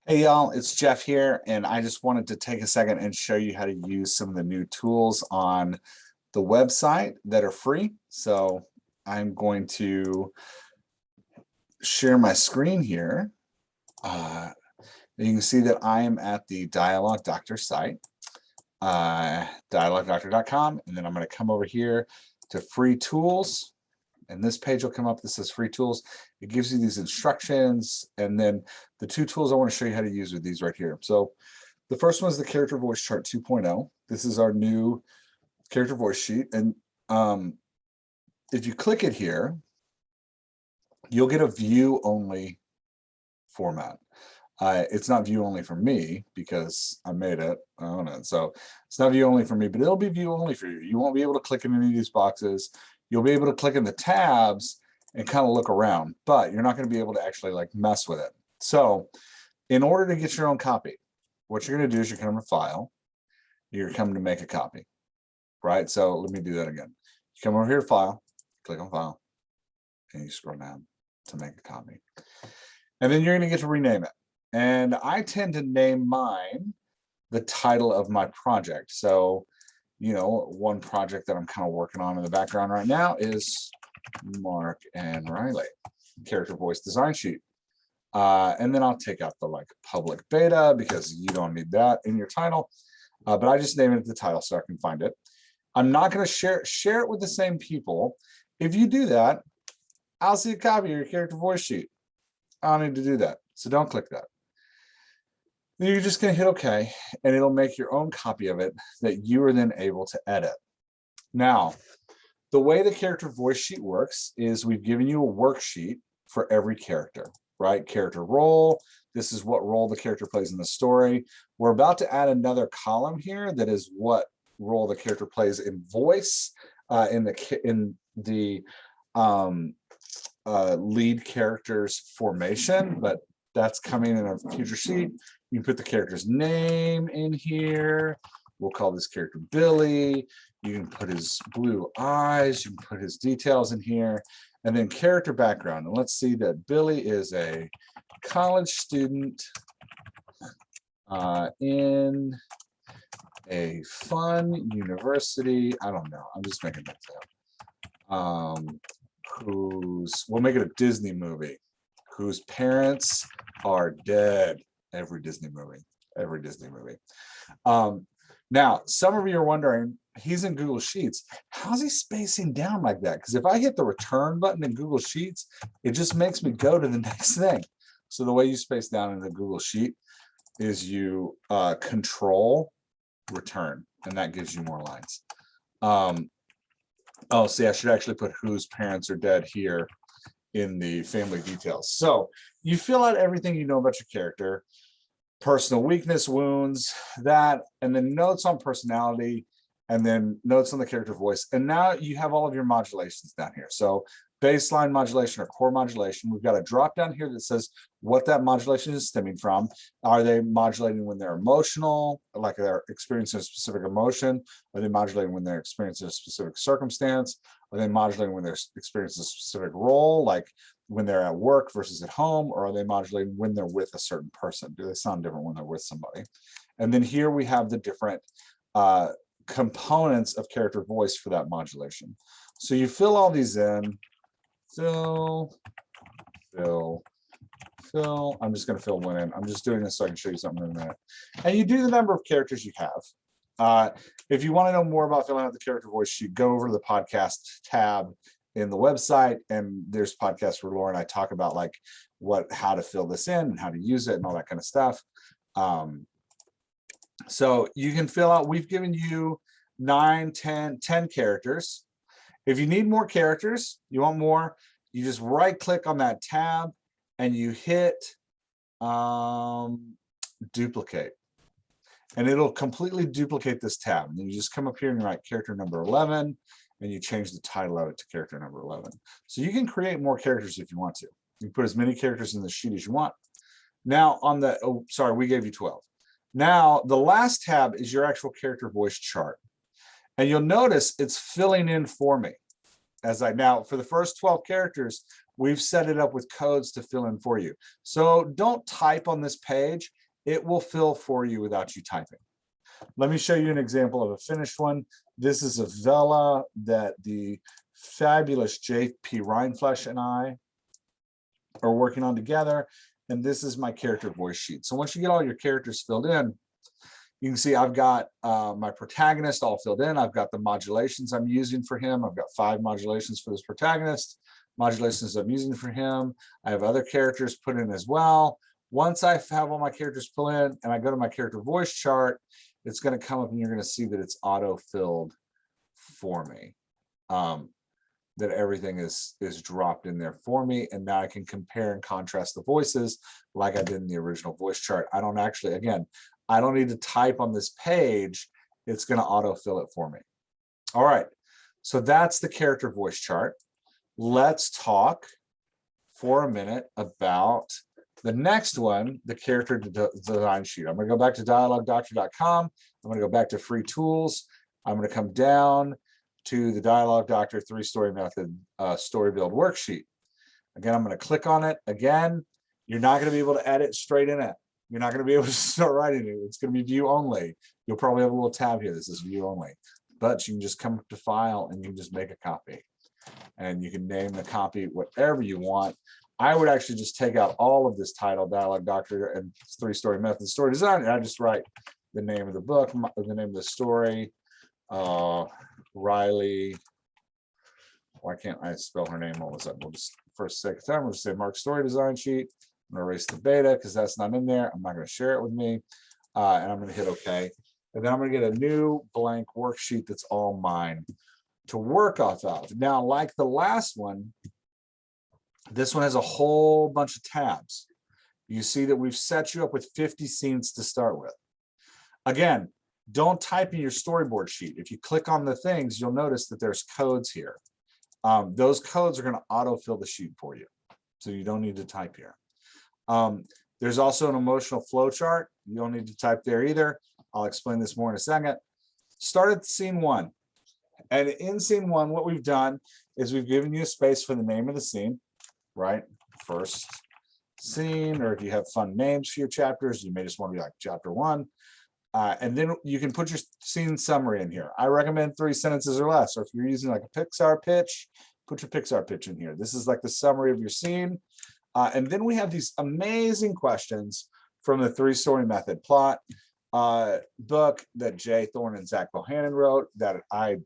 Hey y'all, it's Jeff here, and I just wanted to take a second and show you how to use some of the new tools on the website that are free. So I'm going to share my screen here. You can see that I am at the Dialogue Doctor site, dialoguedoctor.com, and then I'm going to come over here to free tools. And this page will come up that says free tools. It gives you these instructions, and then the two tools I want to show you how to use with these right here. So the first one is the character voice chart 2.0. This is our new character voice sheet, and if you click it here, you'll get a view only format. It's not view only for me because I made it, I own it, so it's not view only for me, but it'll be view only for you. You won't be able to click in any of these boxes. You'll be able to click in the tabs and kind of look around, but you're not going to be able to actually like mess with it. So in order to get your own copy, what you're going to do is you're coming to File, you're coming to Make a Copy, right? So let me do that again. You come over here to File, click on File, and you scroll down to Make a Copy. And then you're going to get to rename it. And I tend to name mine the title of my project. So you know, one project that I'm kind of working on in the background right now is Mark and Riley character voice design sheet. And then I'll take out the like public beta because you don't need that in your title. But I just name it the title so I can find it. I'm not going to share it with the same people. If you do that, I'll see a copy of your character voice sheet. I don't need to do that. So don't click that. You're just going to hit OK, and it'll make your own copy of it that you are then able to edit. Now, the way the character voice sheet works is we've given you a worksheet for every character, right? Character role. This is what role the character plays in the story. We're about to add another column here that is what role the character plays in voice in the lead character's formation, but that's coming in a future sheet. You can put the character's name in here. We'll call this character Billy. You can put his blue eyes. You can put his details in here. And then character background. And let's see that Billy is a college student in a fun university. I don't know. I'm just making that up. We'll make it a Disney movie. Whose parents are dead. Every Disney movie. Now, some of you are wondering, he's in Google Sheets. How's he spacing down like that? Because if I hit the return button in Google Sheets, it just makes me go to the next thing. So the way you space down in the Google Sheet is you control return, and that gives you more lines. Oh, see, I should actually put whose parents are dead here in the family details. So you fill out everything you know about your character, personal weakness, wounds, that, and then notes on personality, and then notes on the character voice. And now you have all of your modulations down here. So baseline modulation or core modulation, we've got a drop down here that says what that modulation is stemming from. Are they modulating when they're emotional, like they're experiencing a specific emotion? Are they modulating when they're experiencing a specific circumstance? Are they modulating when they're experiencing a specific role, like when they're at work versus at home? Or are they modulating when they're with a certain person? Do they sound different when they're with somebody? And then here we have the different components of character voice for that modulation. So you fill all these in. Fill. I'm just going to fill one in. I'm just doing this so I can show you something in a minute. And you do the number of characters you have. If you want to know more about filling out the character voice sheet, go over to the podcast tab in the website, and there's podcasts where Laura and I talk about like how to fill this in and how to use it and all that kind of stuff. So you can fill out, we've given you 9, 10 characters. If you need more characters, you want more, you just right click on that tab and you hit duplicate. And it'll completely duplicate this tab. And then you just come up here and write character number 11, and you change the title of it to character number 11. So you can create more characters if you want to. You can put as many characters in the sheet as you want. Now on the, oh, sorry, we gave you 12. Now the last tab is your actual character voice chart. And you'll notice it's filling in for me. Now, for the first 12 characters, we've set it up with codes to fill in for you. So don't type on this page. It will fill for you without you typing. Let me show you an example of a finished one. This is a Vela that the fabulous J.P. Reinflesch and I are working on together. And this is my character voice sheet. So once you get all your characters filled in, you can see I've got my protagonist all filled in. I've got the modulations I'm using for him. I've got 5 modulations for this protagonist, modulations I'm using for him. I have other characters put in as well. Once I have all my characters put in and I go to my character voice chart, it's going to come up and you're going to see that it's auto-filled for me. That everything is dropped in there for me. And now I can compare and contrast the voices like I did in the original voice chart. I don't actually, again, I don't need to type on this page. It's going to autofill it for me. All right. So that's the character voice chart. Let's talk for a minute about the next one, the character design sheet. I'm going to go back to dialogdoctor.com. I'm going to go back to free tools. I'm going to come down to the Dialogue Doctor 3-story method story build worksheet. Again, I'm going to click on it. Again, you're not going to be able to edit straight in it. You're not going to be able to start writing it. It's going to be view only. You'll probably have a little tab here that says view only, but you can just come up to file and you can just make a copy. And you can name the copy whatever you want. I would actually just take out all of this title, Dialogue Doctor and 3-story method story design, and I just write the name of the book, the name of the story, Riley. Why can't I spell her name all of a sudden? We'll just, for a second time, we'll just say Mark story design sheet. I'm going to erase the beta because that's not in there. I'm not going to share it with me. And I'm going to hit OK. And then I'm going to get a new blank worksheet that's all mine to work off of. Now, like the last one, this one has a whole bunch of tabs. You see that we've set you up with 50 scenes to start with. Again, don't type in your storyboard sheet. If you click on the things, you'll notice that there's codes here. Those codes are going to autofill the sheet for you. So you don't need to type here. There's also an emotional flow chart. You don't need to type there either. I'll explain this more in a second. Start at scene 1. And in scene 1, what we've done is we've given you a space for the name of the scene, right? First scene, or if you have fun names for your chapters, you may just want to be like chapter 1. And then you can put your scene summary in here. I recommend 3 sentences or less. Or if you're using like a Pixar pitch, put your Pixar pitch in here. This is like the summary of your scene. And then we have these amazing questions from the 3-story method plot book that Jay Thorne and Zach Bohannon wrote that I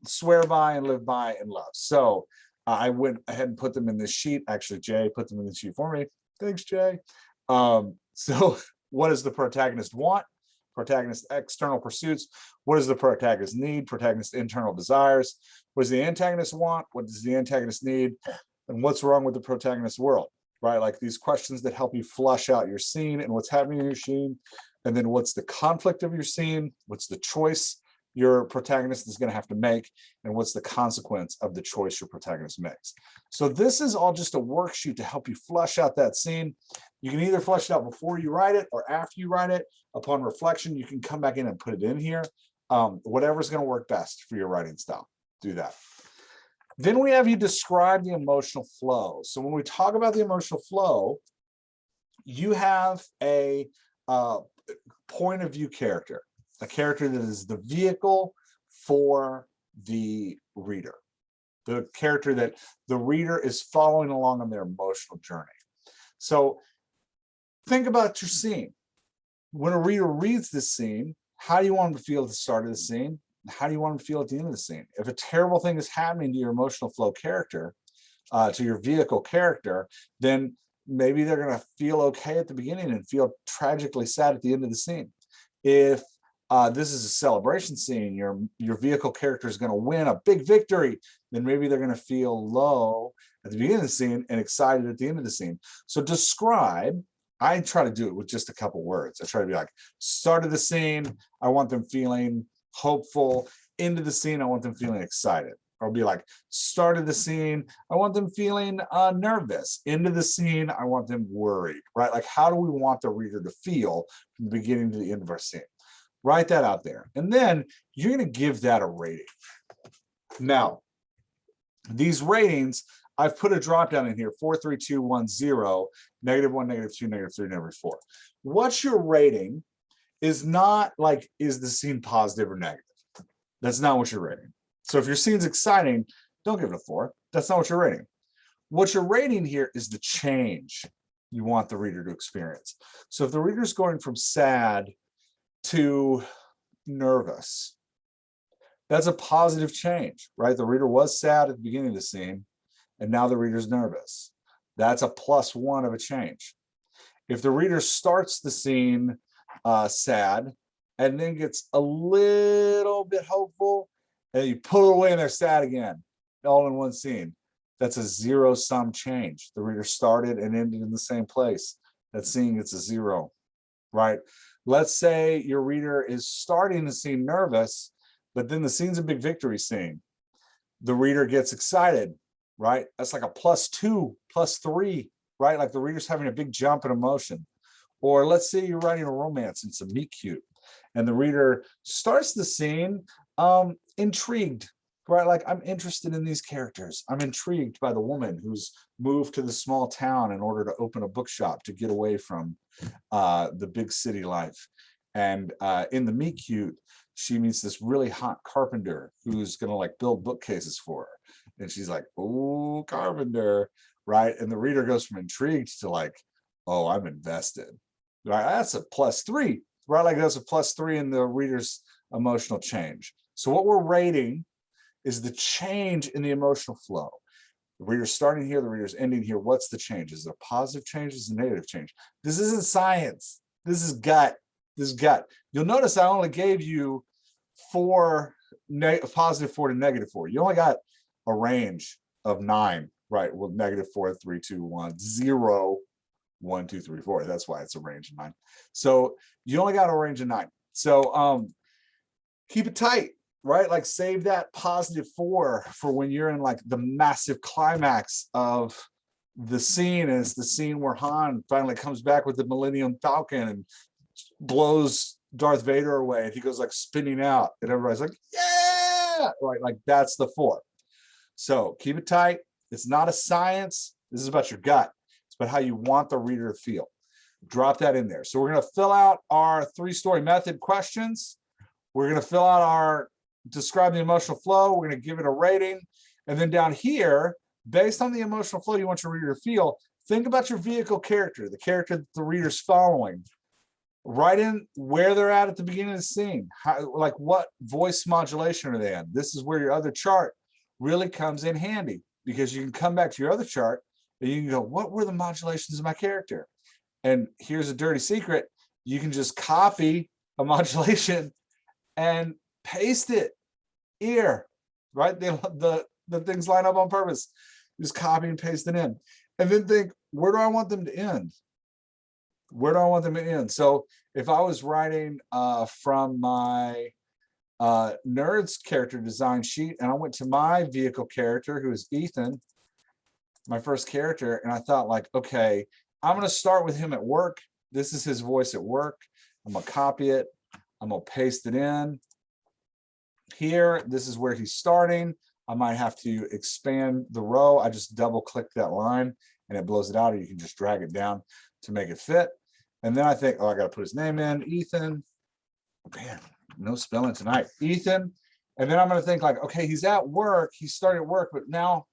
swear by and live by and love. So I went ahead and put them in this sheet. Actually, Jay put them in the sheet for me. Thanks, Jay. So what does the protagonist want? Protagonist external pursuits. What does the protagonist need? Protagonist internal desires. What does the antagonist want? What does the antagonist need? And what's wrong with the protagonist world, right? Like these questions that help you flush out your scene and what's happening in your scene. And then what's the conflict of your scene? What's the choice your protagonist is going to have to make? And what's the consequence of the choice your protagonist makes? So this is all just a worksheet to help you flush out that scene. You can either flush it out before you write it or after you write it. Upon reflection, you can come back in and put it in here. Whatever's going to work best for your writing style, do that. Then we have you describe the emotional flow. So when we talk about the emotional flow, you have a point of view character, a character that is the vehicle for the reader, the character that the reader is following along on their emotional journey. So think about your scene. When a reader reads this scene, how do you want them to feel at the start of the scene? How do you want them to feel at the end of the scene? If a terrible thing is happening to your emotional flow character, to your vehicle character, then maybe they're going to feel okay at the beginning and feel tragically sad at the end of the scene. If this is a celebration scene, your vehicle character is going to win a big victory, then maybe they're going to feel low at the beginning of the scene and excited at the end of the scene. So describe. I try to do it with just a couple words. I try to be like, start of the scene, I want them feeling hopeful. Into the scene, I want them feeling excited. Or be like, start of the scene, I want them feeling nervous. Into the scene, I want them worried, right? Like, how do we want the reader to feel from the beginning to the end of our scene? Write that out there. And then you're going to give that a rating. Now, these ratings, I've put a drop down in here, 4, 3, 2, 1, 0, -1, -2, -3, -4. What you're rating is not like, is the scene positive or negative? That's not what you're rating. So if your scene's exciting, don't give it a 4. That's not what you're rating. What you're rating here is the change you want the reader to experience. So if the reader's going from sad to nervous, that's a positive change, right? The reader was sad at the beginning of the scene, and now the reader's nervous. That's a +1 of a change. If the reader starts the scene sad and then gets a little bit hopeful, and you pull it away and they're sad again, all in one scene, that's a zero-sum change. The reader started and ended in the same place. That scene gets a 0, right? Let's say your reader is starting the scene nervous, but then the scene's a big victory scene. The reader gets excited, right? That's like a +2, +3, right? Like the reader's having a big jump in emotion. Or let's say you're writing a romance, it's a meet cute, and the reader starts the scene intrigued, right? Like, I'm interested in these characters. I'm intrigued by the woman who's moved to the small town in order to open a bookshop to get away from the big city life. And in the meet cute, she meets this really hot carpenter who's gonna like build bookcases for her. And she's like, oh, carpenter, right? And the reader goes from intrigued to like, oh, I'm invested, right? That's a +3, right? Like that's a +3 in the reader's emotional change. So what we're rating is the change in the emotional flow. The reader's starting here, the reader's ending here. What's the change? Is it a positive change? Is it a negative change? This isn't science. This is gut. This is gut. You'll notice I only gave you 4, +4 to -4. You only got a range of 9, right? Well, -4, 3, 2, 1, 0, 1, 2, 3, 4. That's why it's a range of 9. So you only got a range of 9. So keep it tight, right? Like save that +4 for when you're in like the massive climax of the scene. And it's the scene where Han finally comes back with the Millennium Falcon and blows Darth Vader away, and he goes like spinning out, and everybody's like, yeah, right? Like that's the 4. So keep it tight. It's not a science. This is about your gut. It's about how you want the reader to feel. Drop that in there. So we're going to fill out our 3-story method questions. We're going to fill out our describe the emotional flow. We're going to give it a rating. And then down here, based on the emotional flow you want your reader to feel, think about your vehicle character, the character that the reader's following. Write in where they're at the beginning of the scene. How, like what voice modulation are they in? This is where your other chart really comes in handy, because you can come back to your other chart and you can go, what were the modulations of my character? And here's a dirty secret. You can just copy a modulation and paste it here, right? The things line up on purpose. Just copy and paste it in. And then think, where do I want them to end? Where do I want them to end? So if I was writing from my nerds character design sheet, and I went to my vehicle character, who is Ethan, my first character, and I thought like, okay, I'm going to start with him at work. This is his voice at work. I'm going to copy it. I'm going to paste it in here. This is where he's starting. I might have to expand the row. I just double click that line and it blows it out, or you can just drag it down to make it fit. And then I think, oh, I got to put his name in, Ethan. Man, no spelling tonight, Ethan. And then I'm going to think like, okay, he's at work. He started work, but now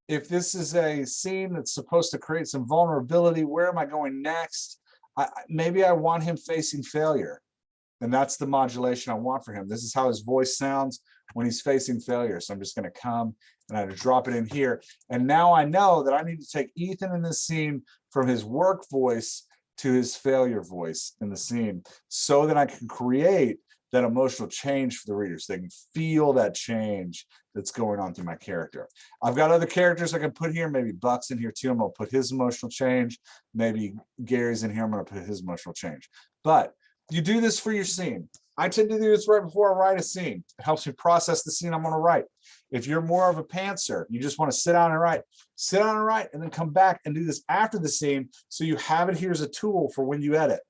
if this is a scene that's supposed to create some vulnerability, where am I going next? Maybe I want him facing failure. And that's the modulation I want for him. This is how his voice sounds when he's facing failure. So I'm just going to come and I drop it in here. And now I know that I need to take Ethan in this scene from his work voice to his failure voice in the scene, so that I can create that emotional change for the reader, so they can feel that change that's going on through my character. I've got other characters I can put here. Maybe Buck's in here too. I'm going to put his emotional change. Maybe Gary's in here. I'm going to put his emotional change. But you do this for your scene. I tend to do this right before I write a scene. It helps me process the scene I'm going to write. If you're more of a pantser, you just want to sit down and write, and then come back and do this after the scene, so you have it here as a tool for when you edit.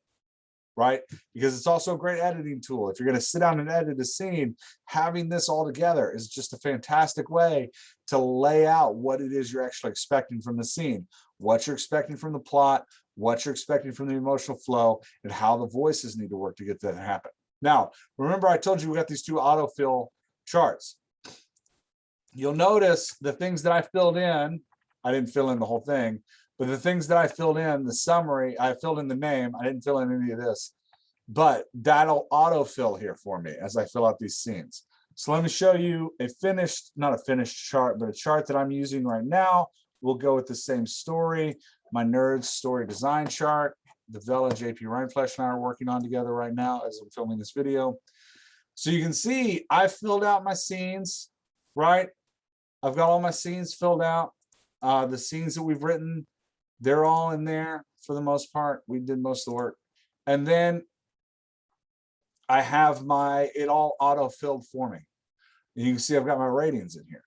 right? Because it's also a great editing tool. If you're going to sit down and edit a scene, having this all together is just a fantastic way to lay out what it is you're actually expecting from the scene, what you're expecting from the plot, what you're expecting from the emotional flow, and how the voices need to work to get that to happen. Now, remember I told you we got these two autofill charts. You'll notice the things that I filled in, I didn't fill in the whole thing, but the things that I filled in, the summary, I filled in the name, I didn't fill in any of this, but that'll autofill here for me as I fill out these scenes. So let me show you a finished, not a finished chart, but a chart that I'm using right now. We'll go with the same story, my Nerds story design chart. The Vela, JP Reinflesh and I are working on together right now as I'm filming this video. So you can see I filled out my scenes, right? I've got all my scenes filled out. The scenes that we've written, they're all in there for the most part. We did most of the work. And then I have it all auto-filled for me. And you can see I've got my ratings in here.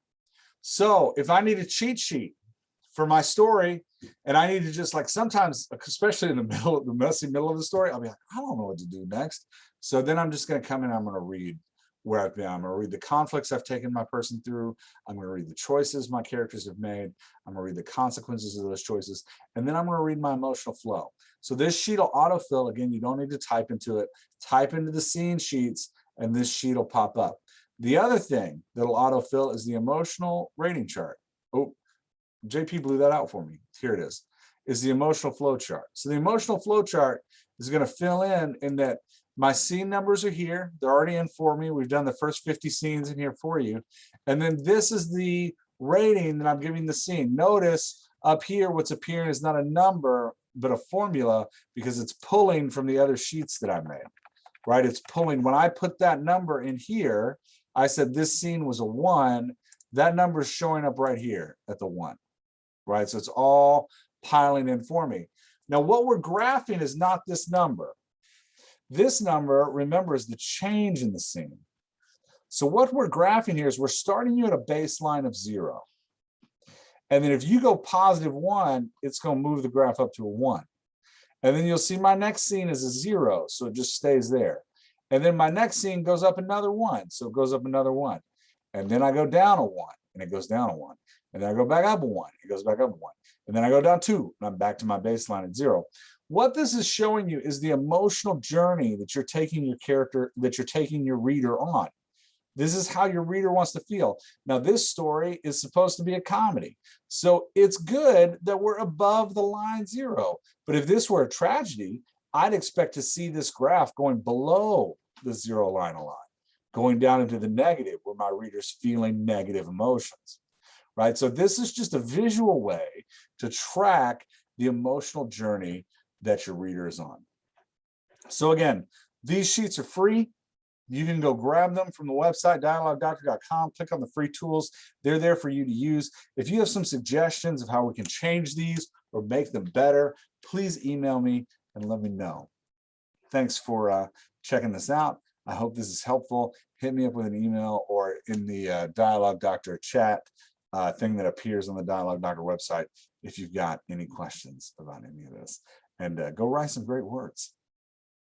So if I need a cheat sheet for my story, and I need to just like sometimes, especially in the messy middle of the story, I'll be like, I don't know what to do next. So then I'm just going to come in, I'm going to read where I've been. I'm going to read the conflicts I've taken my person through. I'm going to read the choices my characters have made. I'm going to read the consequences of those choices. And then I'm going to read my emotional flow. So this sheet will autofill. Again, you don't need to type into it. Type into the scene sheets, and this sheet will pop up. The other thing that'll autofill is the emotional rating chart. Oh, JP blew that out for me. Here it is the emotional flow chart. So the emotional flow chart is going to fill in that my scene numbers are here. They're already in for me. We've done the first 50 scenes in here for you. And then this is the rating that I'm giving the scene. Notice up here, what's appearing is not a number, but a formula, because it's pulling from the other sheets that I made, right? It's pulling. When I put that number in here, I said this scene was a 1. That number is showing up right here at the 1, right? So it's all piling in for me. Now, what we're graphing is not this number. This number, remember, is the change in the scene. So what we're graphing here is we're starting you at a baseline of 0. And then if you go +1, it's going to move the graph up to a 1. And then you'll see my next scene is a 0, so it just stays there. And then my next scene goes up another 1, so it goes up another 1. And then I go down a 1, and it goes down a 1. And then I go back up a 1, it goes back up a 1. And then I go down 2, and I'm back to my baseline at 0. What this is showing you is the emotional journey that you're taking your character, that you're taking your reader on. This is how your reader wants to feel. Now, this story is supposed to be a comedy. So it's good that we're above the line 0. But if this were a tragedy, I'd expect to see this graph going below the 0 line a lot, going down into the negative where my reader's feeling negative emotions, right? So this is just a visual way to track the emotional journey that your reader is on. So again, these sheets are free. You can go grab them from the website, dialoguedoctor.com, click on the free tools. They're there for you to use. If you have some suggestions of how we can change these or make them better, please email me and let me know. Thanks for checking this out. I hope this is helpful. Hit me up with an email or in the Dialogue Doctor chat thing that appears on the Dialogue Doctor website if you've got any questions about any of this. And go write some great words.